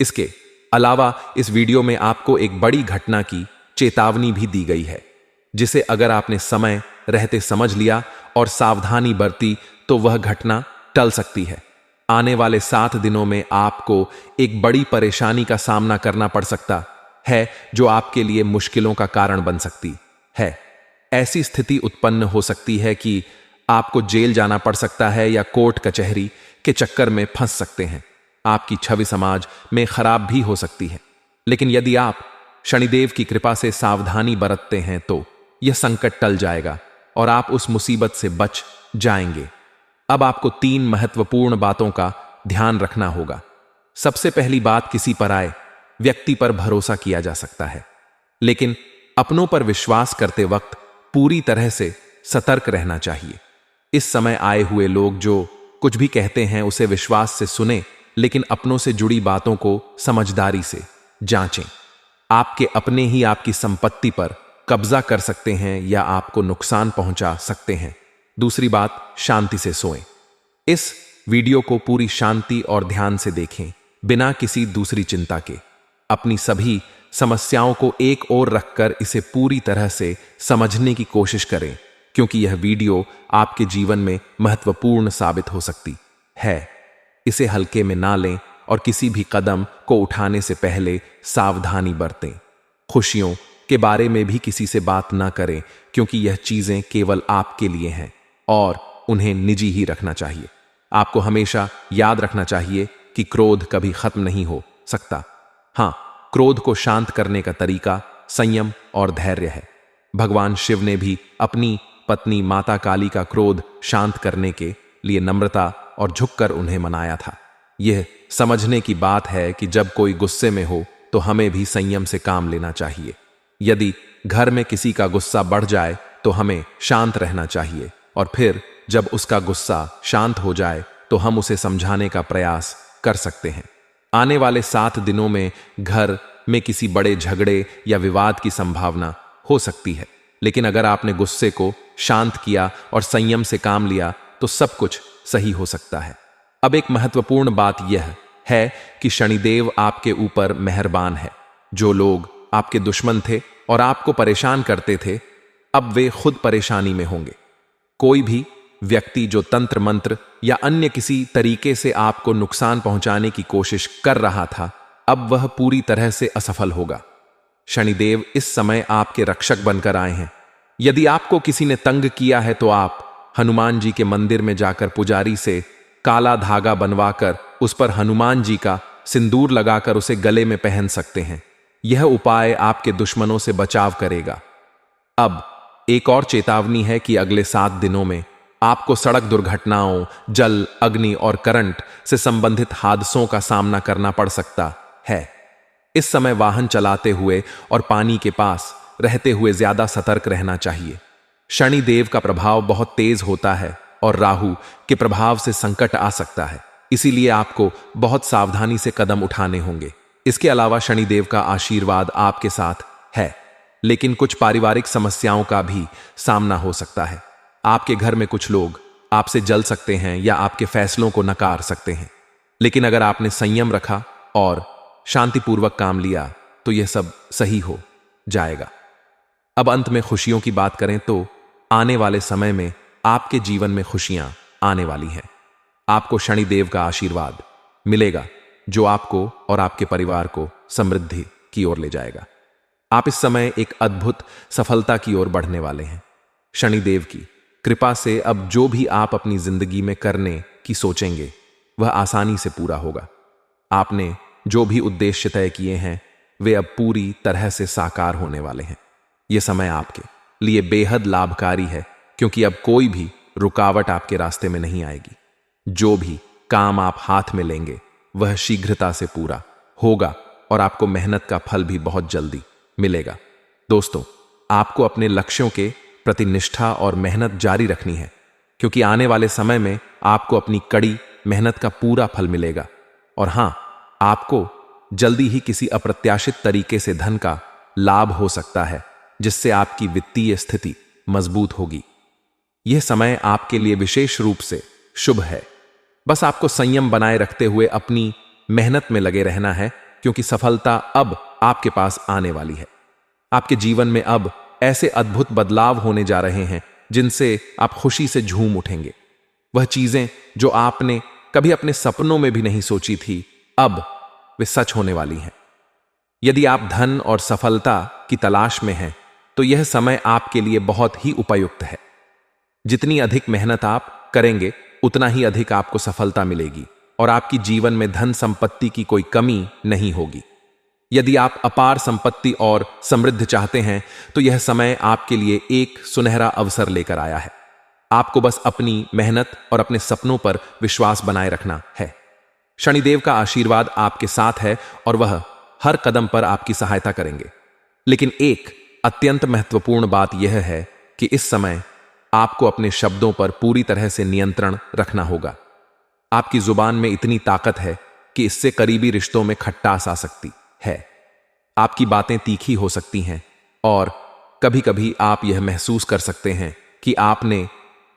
इसके अलावा इस वीडियो में आपको एक बड़ी घटना की चेतावनी भी दी गई है, जिसे अगर आपने समय रहते समझ लिया और सावधानी बरती तो वह घटना टल सकती है। आने वाले 7 दिनों में आपको एक बड़ी परेशानी का सामना करना पड़ सकता है जो आपके लिए मुश्किलों का कारण बन सकती है। ऐसी स्थिति उत्पन्न हो सकती है कि आपको जेल जाना पड़ सकता है या कोर्ट कचहरी के चक्कर में फंस सकते हैं। आपकी छवि समाज में खराब भी हो सकती है, लेकिन यदि आप शनिदेव की कृपा से सावधानी बरतते हैं तो यह संकट टल जाएगा और आप उस मुसीबत से बच जाएंगे। अब आपको 3 महत्वपूर्ण बातों का ध्यान रखना होगा। सबसे पहली बात, किसी पर आए व्यक्ति पर भरोसा किया जा सकता है, लेकिन अपनों पर विश्वास करते वक्त पूरी तरह से सतर्क रहना चाहिए। इस समय आए हुए लोग जो कुछ भी कहते हैं उसे विश्वास से सुने, लेकिन अपनों से जुड़ी बातों को समझदारी से जांचें। आपके अपने ही आपकी संपत्ति पर कब्जा कर सकते हैं या आपको नुकसान पहुंचा सकते हैं। दूसरी बात, शांति से सोएं। इस वीडियो को पूरी शांति और ध्यान से देखें, बिना किसी दूसरी चिंता के। अपनी सभी समस्याओं को एक ओर रखकर इसे पूरी तरह से समझने की कोशिश करें, क्योंकि यह वीडियो आपके जीवन में महत्वपूर्ण साबित हो सकती है। इसे हल्के में ना लें और किसी भी कदम को उठाने से पहले सावधानी बरतें। खुशियों के बारे में भी किसी से बात ना करें, क्योंकि यह चीजें केवल आपके लिए हैं और उन्हें निजी ही रखना चाहिए। आपको हमेशा याद रखना चाहिए कि क्रोध कभी खत्म नहीं हो सकता। हाँ, क्रोध को शांत करने का तरीका संयम और धैर्य है। भगवान शिव ने भी अपनी पत्नी माता काली का क्रोध शांत करने के लिए नम्रता और झुककर उन्हें मनाया था। यह समझने की बात है कि जब कोई गुस्से में हो तो हमें भी संयम से काम लेना चाहिए। यदि घर में किसी का गुस्सा बढ़ जाए तो हमें शांत रहना चाहिए और फिर जब उसका गुस्सा शांत हो जाए तो हम उसे समझाने का प्रयास कर सकते हैं। आने वाले 7 दिनों में घर में किसी बड़े झगड़े या विवाद की संभावना हो सकती है, लेकिन अगर आपने गुस्से को शांत किया और संयम से काम लिया तो सब कुछ सही हो सकता है। अब एक महत्वपूर्ण बात यह है कि शनिदेव आपके ऊपर मेहरबान है। जो लोग आपके दुश्मन थे और आपको परेशान करते थे, अब वे खुद परेशानी में होंगे। कोई भी व्यक्ति जो तंत्र मंत्र या अन्य किसी तरीके से आपको नुकसान पहुंचाने की कोशिश कर रहा था, अब वह पूरी तरह से असफल होगा। शनिदेव इस समय आपके रक्षक बनकर आए हैं। यदि आपको किसी ने तंग किया है तो आप हनुमान जी के मंदिर में जाकर पुजारी से काला धागा बनवाकर उस पर हनुमान जी का सिंदूर लगाकर उसे गले में पहन सकते हैं। यह उपाय आपके दुश्मनों से बचाव करेगा। अब एक और चेतावनी है कि अगले 7 दिनों में आपको सड़क दुर्घटनाओं, जल, अग्नि और करंट से संबंधित हादसों का सामना करना पड़ सकता है। इस समय वाहन चलाते हुए और पानी के पास रहते हुए ज्यादा सतर्क रहना चाहिए। शनि देव का प्रभाव बहुत तेज होता है और राहु के प्रभाव से संकट आ सकता है, इसीलिए आपको बहुत सावधानी से कदम उठाने होंगे। इसके अलावा शनिदेव का आशीर्वाद आपके साथ है, लेकिन कुछ पारिवारिक समस्याओं का भी सामना हो सकता है। आपके घर में कुछ लोग आपसे जल सकते हैं या आपके फैसलों को नकार सकते हैं, लेकिन अगर आपने संयम रखा और शांतिपूर्वक काम लिया तो यह सब सही हो जाएगा। अब अंत में खुशियों की बात करें तो आने वाले समय में आपके जीवन में खुशियां आने वाली हैं। आपको शनिदेव का आशीर्वाद मिलेगा जो आपको और आपके परिवार को समृद्धि की ओर ले जाएगा। आप इस समय एक अद्भुत सफलता की ओर बढ़ने वाले हैं। शनिदेव की कृपा से अब जो भी आप अपनी जिंदगी में करने की सोचेंगे वह आसानी से पूरा होगा। आपने जो भी उद्देश्य तय किए हैं वे अब पूरी तरह से साकार होने वाले हैं। यह समय आपके लिए बेहद लाभकारी है, क्योंकि अब कोई भी रुकावट आपके रास्ते में नहीं आएगी। जो भी काम आप हाथ में लेंगे वह शीघ्रता से पूरा होगा और आपको मेहनत का फल भी बहुत जल्दी मिलेगा। दोस्तों, आपको अपने लक्ष्यों के प्रति निष्ठा और मेहनत जारी रखनी है, क्योंकि आने वाले समय में आपको अपनी कड़ी मेहनत का पूरा फल मिलेगा। और हां, आपको जल्दी ही किसी अप्रत्याशित तरीके से धन का लाभ हो सकता है, जिससे आपकी वित्तीय स्थिति मजबूत होगी। यह समय आपके लिए विशेष रूप से शुभ है। बस आपको संयम बनाए रखते हुए अपनी मेहनत में लगे रहना है, क्योंकि सफलता अब आपके पास आने वाली है। आपके जीवन में अब ऐसे अद्भुत बदलाव होने जा रहे हैं जिनसे आप खुशी से झूम उठेंगे। वह चीजें जो आपने कभी अपने सपनों में भी नहीं सोची थी, अब वे सच होने वाली हैं। यदि आप धन और सफलता की तलाश में हैं तो यह समय आपके लिए बहुत ही उपयुक्त है। जितनी अधिक मेहनत आप करेंगे उतना ही अधिक आपको सफलता मिलेगी और आपकी जीवन में धन संपत्ति की कोई कमी नहीं होगी। यदि आप अपार संपत्ति और समृद्धि चाहते हैं तो यह समय आपके लिए एक सुनहरा अवसर लेकर आया है। आपको बस अपनी मेहनत और अपने सपनों पर विश्वास बनाए रखना है। शनिदेव का आशीर्वाद आपके साथ है और वह हर कदम पर आपकी सहायता करेंगे। लेकिन एक अत्यंत महत्वपूर्ण बात यह है कि इस समय आपको अपने शब्दों पर पूरी तरह से नियंत्रण रखना होगा। आपकी जुबान में इतनी ताकत है कि इससे करीबी रिश्तों में खटास आ सकती है। आपकी बातें तीखी हो सकती हैं और कभी-कभी आप यह महसूस कर सकते हैं कि आपने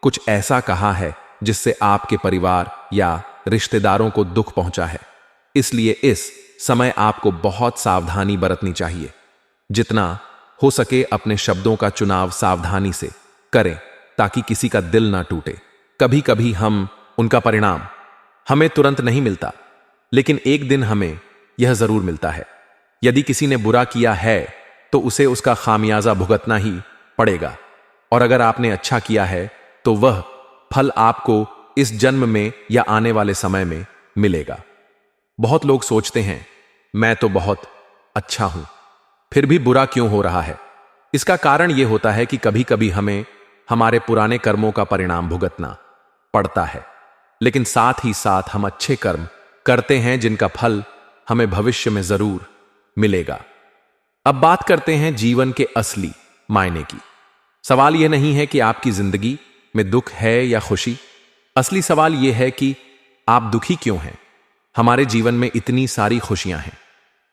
कुछ ऐसा कहा है जिससे आपके परिवार या रिश्तेदारों को दुख पहुंचा है। इसलिए इस समय आपको बहुत सावधानी बरतनी चाहिए। जितना हो सके अपने शब्दों का चुनाव सावधानी से करें ताकि किसी का दिल ना टूटे। कभी कभी उनका परिणाम हमें तुरंत नहीं मिलता, लेकिन एक दिन हमें यह जरूर मिलता है। यदि किसी ने बुरा किया है तो उसे उसका खामियाजा भुगतना ही पड़ेगा, और अगर आपने अच्छा किया है तो वह फल आपको इस जन्म में या आने वाले समय में मिलेगा। बहुत लोग सोचते हैं मैं तो बहुत अच्छा हूं, फिर भी बुरा क्यों हो रहा है। इसका कारण यह होता है कि कभी कभी हमें हमारे पुराने कर्मों का परिणाम भुगतना पड़ता है, लेकिन साथ ही साथ हम अच्छे कर्म करते हैं जिनका फल हमें भविष्य में जरूर मिलेगा। अब बात करते हैं जीवन के असली मायने की। सवाल यह नहीं है कि आपकी जिंदगी में दुख है या खुशी। असली सवाल यह है कि आप दुखी क्यों हैं। हमारे जीवन में इतनी सारी खुशियां हैं,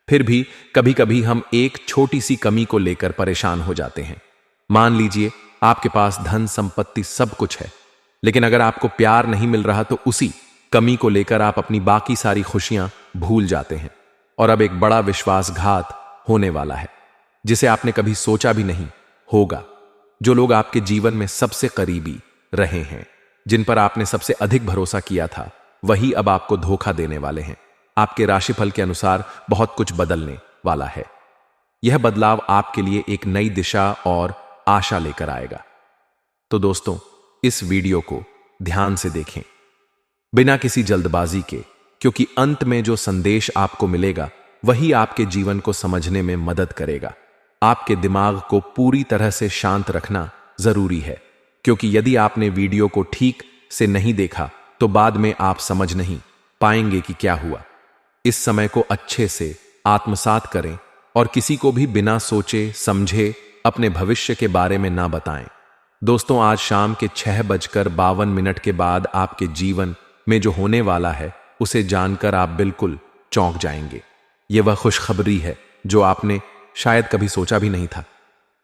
फिर भी कभी कभी हम एक छोटी सी कमी को लेकर परेशान हो जाते हैं। मान लीजिए आपके पास धन संपत्ति सब कुछ है, लेकिन अगर आपको प्यार नहीं मिल रहा तो उसी कमी को लेकर आप अपनी बाकी सारी खुशियां भूल जाते हैं। और अब एक बड़ा विश्वासघात होने वाला है जिसे आपने कभी सोचा भी नहीं होगा। जो लोग आपके जीवन में सबसे करीबी रहे हैं, जिन पर आपने सबसे अधिक भरोसा किया था, वही अब आपको धोखा देने वाले हैं। आपके राशिफल के अनुसार बहुत कुछ बदलने वाला है। यह बदलाव आपके लिए एक नई दिशा और आशा लेकर आएगा। तो दोस्तों, इस वीडियो को ध्यान से देखें, बिना किसी जल्दबाजी के, क्योंकि अंत में जो संदेश आपको मिलेगा वही आपके जीवन को समझने में मदद करेगा। आपके दिमाग को पूरी तरह से शांत रखना जरूरी है, क्योंकि यदि आपने वीडियो को ठीक से नहीं देखा तो बाद में आप समझ नहीं पाएंगे कि क्या हुआ। इस समय को अच्छे से आत्मसात करें और किसी को भी बिना सोचे समझे अपने भविष्य के बारे में ना बताएं। दोस्तों, आज शाम के 6:52 के बाद आपके जीवन में जो होने वाला है उसे जानकर आप बिल्कुल चौंक जाएंगे। यह वह खुशखबरी है जो आपने शायद कभी सोचा भी नहीं था।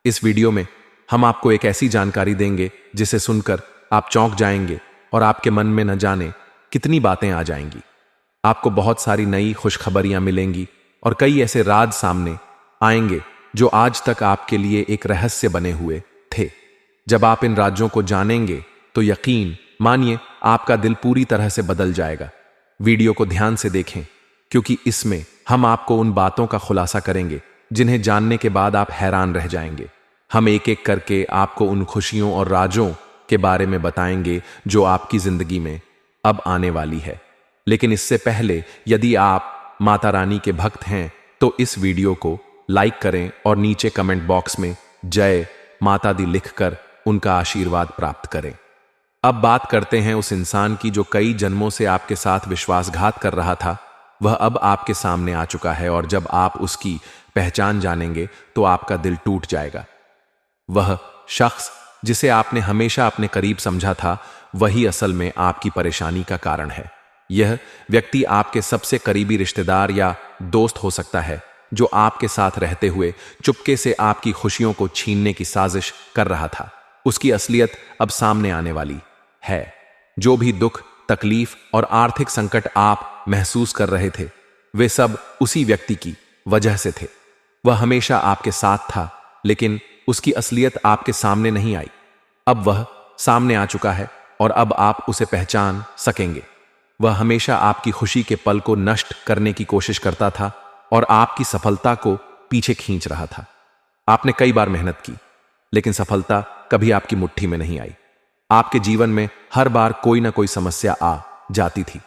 इस वीडियो में हम आपको एक ऐसी जानकारी देंगे जिसे सुनकर आप चौंक जाएंगे और आपके मन में न जाने कितनी बातें आ जाएंगी। आपको बहुत सारी नई खुशखबरियां मिलेंगी और कई ऐसे राज सामने आएंगे जो आज तक आपके लिए एक रहस्य बने हुए थे। जब आप इन राज्यों को जानेंगे तो यकीन मानिए आपका दिल पूरी तरह से बदल जाएगा। वीडियो को ध्यान से देखें, क्योंकि इसमें हम आपको उन बातों का खुलासा करेंगे जिन्हें जानने के बाद आप हैरान रह जाएंगे। हम एक एक करके आपको उन खुशियों और राजों के बारे में बताएंगे जो आपकी जिंदगी में अब आने वाली है। लेकिन इससे पहले, यदि आप माता रानी के भक्त हैं तो इस वीडियो को लाइक करें और नीचे कमेंट बॉक्स में जय माता दी लिखकर उनका आशीर्वाद प्राप्त करें। अब बात करते हैं उस इंसान की जो कई जन्मों से आपके साथ विश्वासघात कर रहा था। वह अब आपके सामने आ चुका है और जब आप उसकी पहचान जानेंगे तो आपका दिल टूट जाएगा। वह शख्स जिसे आपने हमेशा अपने करीब समझा था, वही असल में आपकी परेशानी का कारण है। यह व्यक्ति आपके सबसे करीबी रिश्तेदार या दोस्त हो सकता है जो आपके साथ रहते हुए चुपके से आपकी खुशियों को छीनने की साजिश कर रहा था। उसकी असलियत अब सामने आने वाली है। जो भी दुख, तकलीफ और आर्थिक संकट आप महसूस कर रहे थे, वे सब उसी व्यक्ति की वजह से थे। वह हमेशा आपके साथ था, लेकिन उसकी असलियत आपके सामने नहीं आई। अब वह सामने आ चुका है और अब आप उसे पहचान सकेंगे। वह हमेशा आपकी खुशी के पल को नष्ट करने की कोशिश करता था और आपकी सफलता को पीछे खींच रहा था। आपने कई बार मेहनत की, लेकिन सफलता कभी आपकी मुट्ठी में नहीं आई। आपके जीवन में हर बार कोई ना कोई समस्या आ जाती थी,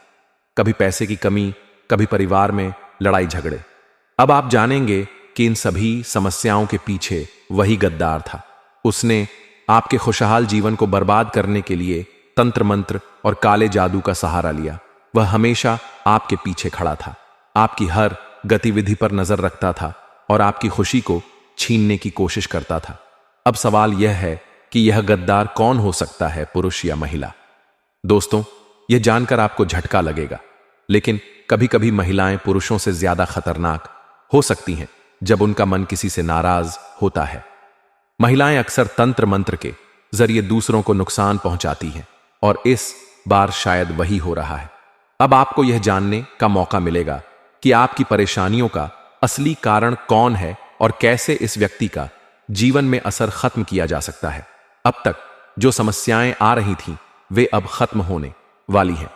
कभी पैसे की कमी, कभी परिवार में लड़ाई झगड़े। अब आप जानेंगे कि इन सभी समस्याओं के पीछे वही गद्दार था। उसने आपके खुशहाल जीवन को बर्बाद करने के लिए तंत्र मंत्र और काले जादू का सहारा लिया। वह हमेशा आपके पीछे खड़ा था, आपकी हर गतिविधि पर नजर रखता था और आपकी खुशी को छीनने की कोशिश करता था। अब सवाल यह है कि यह गद्दार कौन हो सकता है, पुरुष या महिला? दोस्तों, यह जानकर आपको झटका लगेगा, लेकिन कभी कभी महिलाएं पुरुषों से ज्यादा खतरनाक हो सकती हैं जब उनका मन किसी से नाराज होता है। महिलाएं अक्सर तंत्र मंत्र के जरिए दूसरों को नुकसान पहुंचाती हैं और इस बार शायद वही हो रहा है। अब आपको यह जानने का मौका मिलेगा कि आपकी परेशानियों का असली कारण कौन है और कैसे इस व्यक्ति का जीवन में असर खत्म किया जा सकता है। अब तक जो समस्याएं आ रही थीं, वे अब खत्म होने वाली हैं।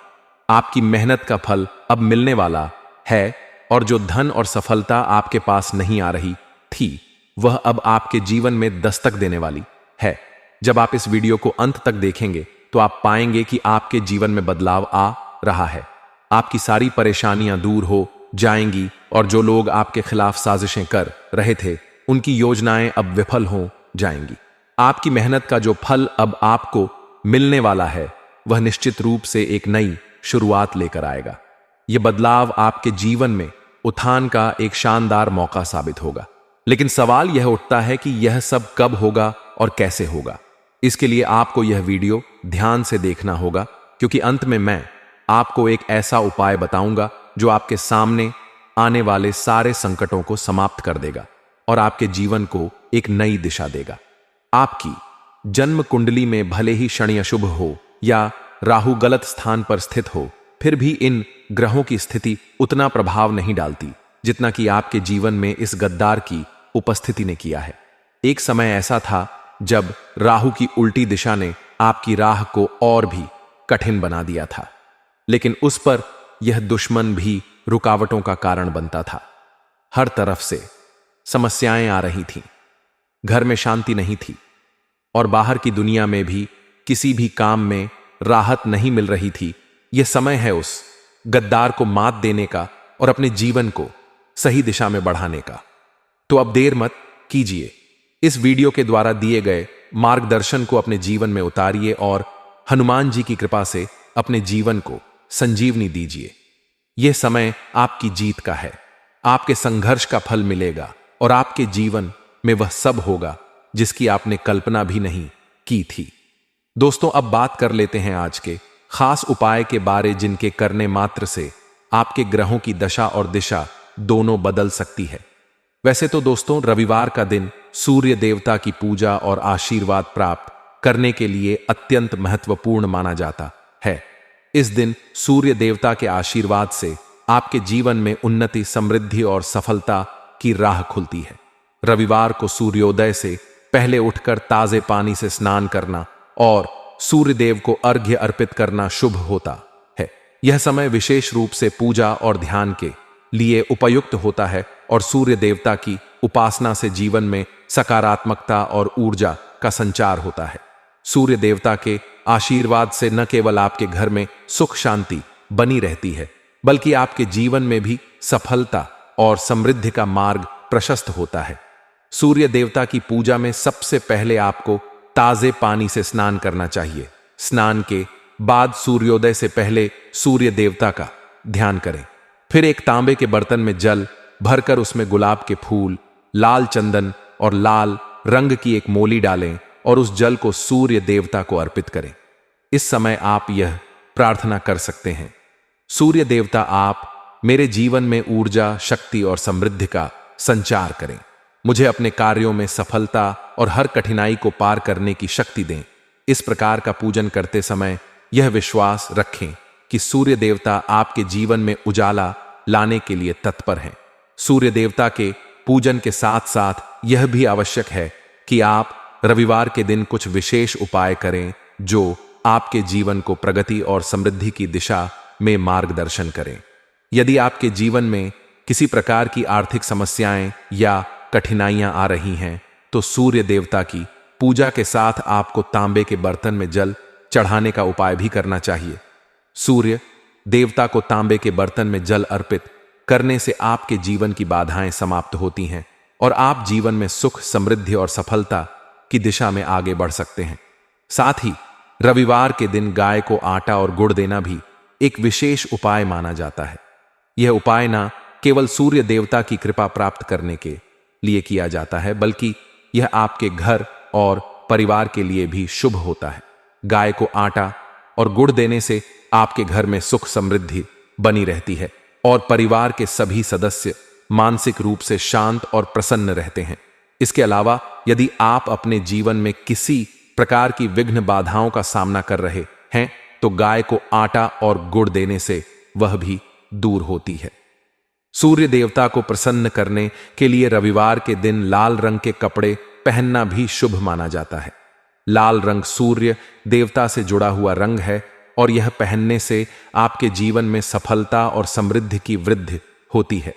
आपकी मेहनत का फल अब मिलने वाला है और जो धन और सफलता आपके पास नहीं आ रही थी, वह अब आपके जीवन में दस्तक देने वाली है। जब आप इस वीडियो को अंत तक देखेंगे तो आप पाएंगे कि आपके जीवन में बदलाव आ रहा है। आपकी सारी परेशानियां दूर हो जाएंगी और जो लोग आपके खिलाफ साजिशें कर रहे थे, उनकी योजनाएं अब विफल हो जाएंगी। आपकी मेहनत का जो फल अब आपको मिलने वाला है, वह निश्चित रूप से एक नई शुरुआत लेकर आएगा। यह बदलाव आपके जीवन में उत्थान का एक शानदार मौका साबित होगा। लेकिन सवाल यह उठता है कि यह सब कब होगा और कैसे होगा। इसके लिए आपको यह वीडियो ध्यान से देखना होगा, क्योंकि अंत में मैं आपको एक ऐसा उपाय बताऊंगा जो आपके सामने आने वाले सारे संकटों को समाप्त कर देगा और आपके जीवन को एक नई दिशा देगा। आपकी जन्म कुंडली में भले ही शनि अशुभ हो या राहु गलत स्थान पर स्थित हो, फिर भी इन ग्रहों की स्थिति उतना प्रभाव नहीं डालती जितना कि आपके जीवन में इस गद्दार की उपस्थिति ने किया है। एक समय ऐसा था जब राहु की उल्टी दिशा ने आपकी राह को और भी कठिन बना दिया था, लेकिन उस पर यह दुश्मन भी रुकावटों का कारण बनता था। हर तरफ से समस्याएं आ रही थीं, घर में शांति नहीं थी और बाहर की दुनिया में भी किसी भी काम में राहत नहीं मिल रही थी। यह समय है उस गद्दार को मात देने का और अपने जीवन को सही दिशा में बढ़ाने का। तो अब देर मत कीजिए, इस वीडियो के द्वारा दिए गए मार्गदर्शन को अपने जीवन में उतारिए और हनुमान जी की कृपा से अपने जीवन को संजीवनी दीजिए। यह समय आपकी जीत का है। आपके संघर्ष का फल मिलेगा और आपके जीवन में वह सब होगा जिसकी आपने कल्पना भी नहीं की थी। दोस्तों, अब बात कर लेते हैं आज के खास उपाय के बारे, जिनके करने मात्र से आपके ग्रहों की दशा और दिशा दोनों बदल सकती है। वैसे तो दोस्तों, रविवार का दिन सूर्य देवता की पूजा और आशीर्वाद प्राप्त करने के लिए अत्यंत महत्वपूर्ण माना जाता है। इस दिन सूर्य देवता के आशीर्वाद से आपके जीवन में उन्नति, समृद्धि और सफलता की राह खुलती है। रविवार को सूर्योदय से पहले उठकर ताजे पानी से स्नान करना और सूर्य देव को अर्घ्य अर्पित करना शुभ होता है। यह समय विशेष रूप से पूजा और ध्यान के लिए उपयुक्त होता है और सूर्य देवता की उपासना से जीवन में सकारात्मकता और ऊर्जा का संचार होता है। सूर्य देवता के आशीर्वाद से न केवल आपके घर में सुख शांति बनी रहती है, बल्कि आपके जीवन में भी सफलता और समृद्धि का मार्ग प्रशस्त होता है। सूर्य देवता की पूजा में सबसे पहले आपको ताजे पानी से स्नान करना चाहिए। स्नान के बाद सूर्योदय से पहले सूर्य देवता का ध्यान करें। फिर एक तांबे के बर्तन में जल भरकर उसमें गुलाब के फूल, लाल चंदन और लाल रंग की एक मोली डालें और उस जल को सूर्य देवता को अर्पित करें। इस समय आप यह प्रार्थना कर सकते हैं: सूर्य देवता, आप मेरे जीवन में ऊर्जा, शक्ति और समृद्धि का संचार करें। मुझे अपने कार्यों में सफलता और हर कठिनाई को पार करने की शक्ति दें। इस प्रकार का पूजन करते समय यह विश्वास रखें कि सूर्य देवता आपके जीवन में उजाला लाने के लिए तत्पर हैं। सूर्य देवता के पूजन के साथ साथ यह भी आवश्यक है कि आप रविवार के दिन कुछ विशेष उपाय करें जो आपके जीवन को प्रगति और समृद्धि की दिशा में मार्गदर्शन करें। यदि आपके जीवन में किसी प्रकार की आर्थिक समस्याएं या कठिनाइयां आ रही हैं, तो सूर्य देवता की पूजा के साथ आपको तांबे के बर्तन में जल चढ़ाने का उपाय भी करना चाहिए। सूर्य देवता को तांबे के बर्तन में जल अर्पित करने से आपके जीवन की बाधाएं समाप्त होती हैं और आप जीवन में सुख, समृद्धि और सफलता की दिशा में आगे बढ़ सकते हैं। साथ ही रविवार के दिन गाय को आटा और गुड़ देना भी एक विशेष उपाय माना जाता है। यह उपाय न केवल सूर्य देवता की कृपा प्राप्त करने के लिए किया जाता है, बल्कि यह आपके घर और परिवार के लिए भी शुभ होता है। गाय को आटा और गुड़ देने से आपके घर में सुख, समृद्धि बनी रहती है और परिवार के सभी सदस्य मानसिक रूप से शांत और प्रसन्न रहते हैं। इसके अलावा यदि आप अपने जीवन में किसी प्रकार की विघ्न बाधाओं का सामना कर रहे हैं, तो गाय को आटा और गुड़ देने से वह भी दूर होती है। सूर्य देवता को प्रसन्न करने के लिए रविवार के दिन लाल रंग के कपड़े पहनना भी शुभ माना जाता है। लाल रंग सूर्य देवता से जुड़ा हुआ रंग है और यह पहनने से आपके जीवन में सफलता और समृद्धि की वृद्धि होती है।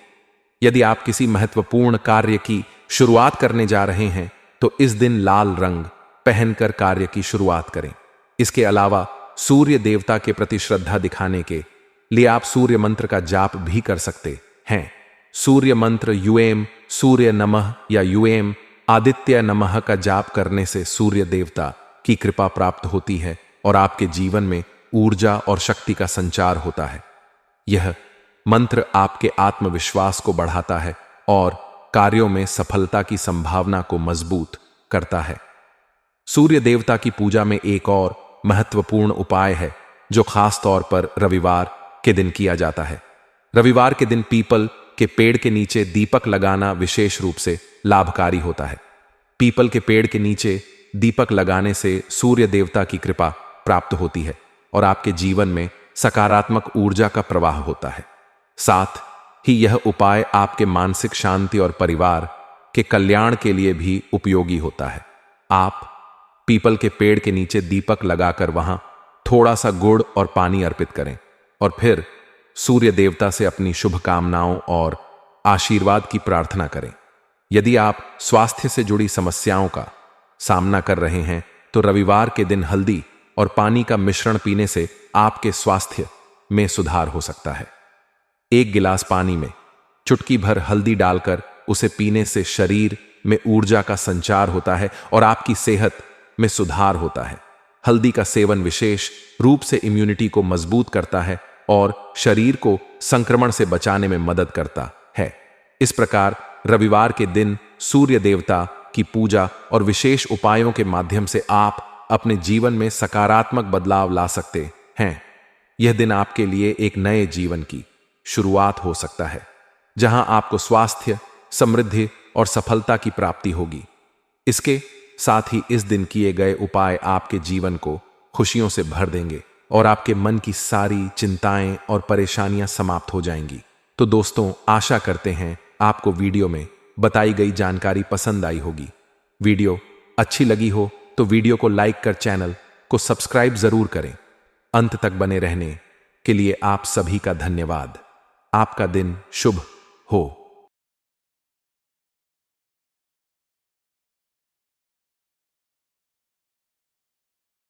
यदि आप किसी महत्वपूर्ण कार्य की शुरुआत करने जा रहे हैं तो इस दिन लाल रंग पहनकर कार्य की शुरुआत करें। इसके अलावा सूर्य देवता के प्रति श्रद्धा दिखाने के लिए आप सूर्य मंत्र का जाप भी कर सकते हैं। सूर्य मंत्र यूएम सूर्य नमः या यूएम आदित्य नमः का जाप करने से सूर्य देवता की कृपा प्राप्त होती है और आपके जीवन में ऊर्जा और शक्ति का संचार होता है। यह मंत्र आपके आत्मविश्वास को बढ़ाता है और कार्यों में सफलता की संभावना को मजबूत करता है। सूर्य देवता की पूजा में एक और महत्वपूर्ण उपाय है जो खास तौर पर रविवार के दिन किया जाता है। रविवार के दिन पीपल के पेड़ के नीचे दीपक लगाना विशेष रूप से लाभकारी होता है। पीपल के पेड़ के नीचे दीपक लगाने से सूर्य देवता की कृपा प्राप्त होती है और आपके जीवन में सकारात्मक ऊर्जा का प्रवाह होता है। साथ ही यह उपाय आपके मानसिक शांति और परिवार के कल्याण के लिए भी उपयोगी होता है। आप पीपल के पेड़ के नीचे दीपक लगाकर वहां थोड़ा सा गुड़ और पानी अर्पित करें और फिर सूर्य देवता से अपनी शुभकामनाओं और आशीर्वाद की प्रार्थना करें। यदि आप स्वास्थ्य से जुड़ी समस्याओं का सामना कर रहे हैं तो रविवार के दिन हल्दी और पानी का मिश्रण पीने से आपके स्वास्थ्य में सुधार हो सकता है। एक गिलास पानी में चुटकी भर हल्दी डालकर उसे पीने से शरीर में ऊर्जा का संचार होता है और आपकी सेहत में सुधार होता है। हल्दी का सेवन विशेष रूप से इम्यूनिटी को मजबूत करता है और शरीर को संक्रमण से बचाने में मदद करता है। इस प्रकार रविवार के दिन सूर्य देवता की पूजा और विशेष उपायों के माध्यम से आप अपने जीवन में सकारात्मक बदलाव ला सकते हैं। यह दिन आपके लिए एक नए जीवन की शुरुआत हो सकता है जहां आपको स्वास्थ्य, समृद्धि और सफलता की प्राप्ति होगी। इसके साथ ही इस दिन किए गए उपाय आपके जीवन को खुशियों से भर देंगे और आपके मन की सारी चिंताएं और परेशानियां समाप्त हो जाएंगी। तो दोस्तों, आशा करते हैं आपको वीडियो में बताई गई जानकारी पसंद आई होगी। वीडियो अच्छी लगी हो तो वीडियो को लाइक कर चैनल को सब्सक्राइब जरूर करें। अंत तक बने रहने के लिए आप सभी का धन्यवाद। आपका दिन शुभ हो।